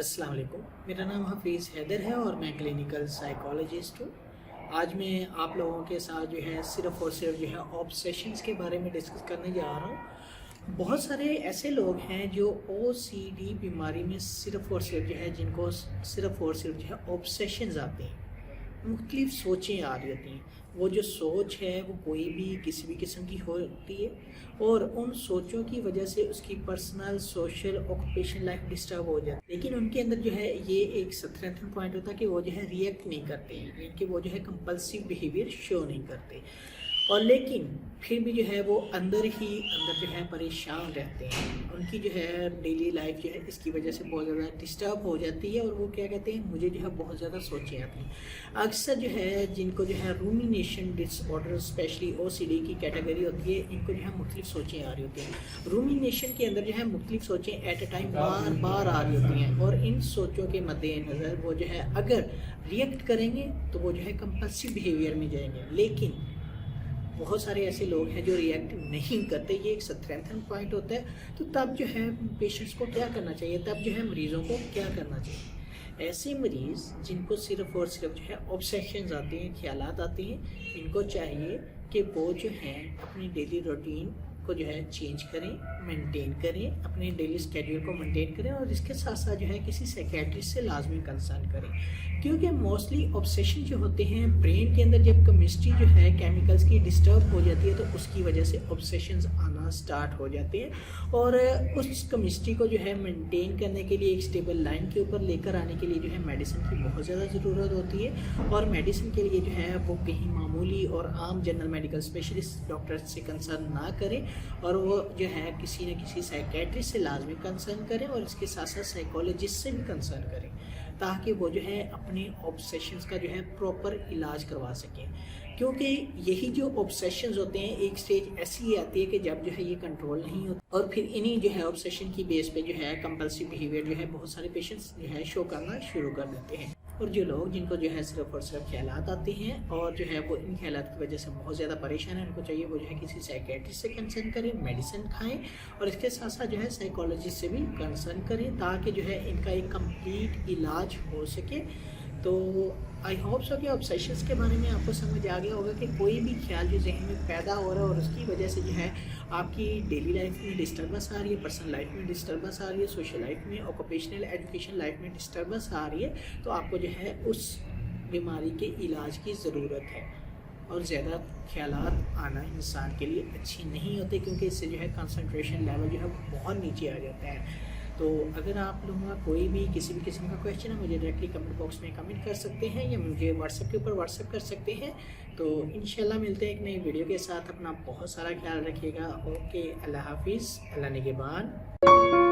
अस्सलाम वालेकुम। मेरा नाम हफीज़ हैदर है और मैं क्लिनिकल साइकोलॉजिस्ट हूँ। आज मैं आप लोगों के साथ जो है सिर्फ़ और सिर्फ जो है ऑब्सेशंस के बारे में डिस्कस करने जा रहा हूँ। बहुत सारे ऐसे लोग हैं जो ओसीडी बीमारी में सिर्फ़ और सिर्फ जो है जिनको सिर्फ़ और सिर्फ जो है ऑब्सेशंस आते हैं, मुख्तलिफ सोचें आ रही होती हैं। वो जो सोच है वो कोई भी किसी भी किस्म की होती है और उन सोचों की वजह से उसकी personal social occupation life disturb हो जाती है। लेकिन उनके अंदर जो है ये एक स्ट्रेंथ पॉइंट होता है कि वो जो है रिएक्ट नहीं करते हैं, यानी कि वो जो है कंपल्सिव बिहेवियर शो नहीं करते और लेकिन फिर भी जो है वो अंदर ही अंदर जो है परेशान रहते हैं। उनकी जो है डेली लाइफ जो है इसकी वजह से बहुत ज़्यादा डिस्टर्ब हो जाती है और वो क्या कहते हैं, मुझे जो है बहुत ज़्यादा सोचें आती हैं। अक्सर जो है जिनको जो है रूमिनेशन डिसऑर्डर स्पेशली ओसीडी की कैटेगरी होती है, इनको जो है मुख्तलिफ सोचें आ रही होती हैं। रूमिनेशन के अंदर जो है मुख्तलिफ सोचें एट ए टाइम बार बार आ रही होती हैं और इन सोचों के मद्देनज़र वो जो है अगर रिएक्ट करेंगे तो वो जो है कंपल्सिव बिहेवियर में जाएंगे। लेकिन बहुत सारे ऐसे लोग हैं जो रिएक्ट नहीं करते, ये एक स्ट्रेंथन पॉइंट होता है। तो तब जो है पेशेंट्स को क्या करना चाहिए, तब जो है मरीज़ों को क्या करना चाहिए। ऐसे मरीज़ जिनको सिर्फ़ और सिर्फ जो है ऑब्सेशंस आते हैं, ख्यालात आते हैं, इनको चाहिए कि वो जो है अपनी डेली रूटीन को जो है चेंज करें, मेंटेन करें, अपने डेली स्केड्यूल को मेंटेन करें और इसके साथ साथ जो है किसी साइकियाट्रिस्ट से लाजमी कंसल्ट करें। क्योंकि मोस्टली ऑब्सेशन जो होते हैं ब्रेन के अंदर जब केमिस्ट्री जो है केमिकल्स की डिस्टर्ब हो जाती है तो उसकी वजह से ऑब्सेशंस आना स्टार्ट हो जाते हैं और उस केमिस्ट्री को जो है मेंटेन करने के लिए एक स्टेबल लाइन के ऊपर लेकर आने के लिए जो है मेडिसिन की बहुत ज़्यादा ज़रूरत होती है। और मेडिसिन के लिए जो है वो कहीं मामूली और आम जनरल मेडिकल स्पेशलिस्ट डॉक्टर से कंसल्ट ना करें और वो जो है किसी न किसी साइकियाट्रिस्ट से लाजमी कंसर्न करें और इसके साथ साथ साइकोलॉजिस्ट से भी कंसर्न करें ताकि वो जो है अपने ऑब्सेशंस का जो है प्रॉपर इलाज करवा सकें। क्योंकि यही जो ऑब्सेशंस होते हैं एक स्टेज ऐसी आती है कि जब जो है ये कंट्रोल नहीं होता और फिर इन्हीं जो है ऑब्सेशन की बेस पे जो है कंपल्सिव बिहेवियर जो है बहुत सारे पेशेंट्स जो है शो करना शुरू कर देते हैं। और जो लोग जिनको जो है सिर्फ और सिर्फ ख्यालात आते हैं और जो है वो इन ख्यालात की वजह से बहुत ज़्यादा परेशान है, उनको चाहिए वो जो है किसी साइकियाट्रिस्ट से कंसल्ट करें, मेडिसिन खाएं और इसके साथ साथ जो है साइकोलॉजिस्ट से भी कंसल्ट करें ताकि जो है इनका एक कंप्लीट इलाज हो सके। तो आई होप सो कि ऑब्सेशंस के बारे में आपको समझ आ गया होगा कि कोई भी ख्याल जो जहन में पैदा हो रहा है और उसकी वजह से जो है आपकी डेली लाइफ में डिस्टर्बेंस आ रही है, पर्सनल लाइफ में डिस्टर्बेंस आ रही है, सोशल लाइफ में, ऑक्यूपेशनल एजुकेशन लाइफ में डिस्टर्बेंस आ रही है, तो आपको जो है उस बीमारी के इलाज की ज़रूरत है। और ज़्यादा ख्यालात आना इंसान के लिए अच्छी नहीं होते क्योंकि इससे जो है कंसंट्रेशन लेवल जो है बहुत नीचे आ जाता है। तो अगर आप लोगों का कोई भी किसी भी किस्म का क्वेश्चन है मुझे डायरेक्टली कमेंट बॉक्स में कमेंट कर सकते हैं या मुझे व्हाट्सएप के ऊपर व्हाट्सएप कर सकते हैं। तो इंशाल्लाह मिलते हैं एक नई वीडियो के साथ। अपना बहुत सारा ख्याल रखिएगा। ओके, अल्लाह हाफिज़, अल्लाह निगहबान।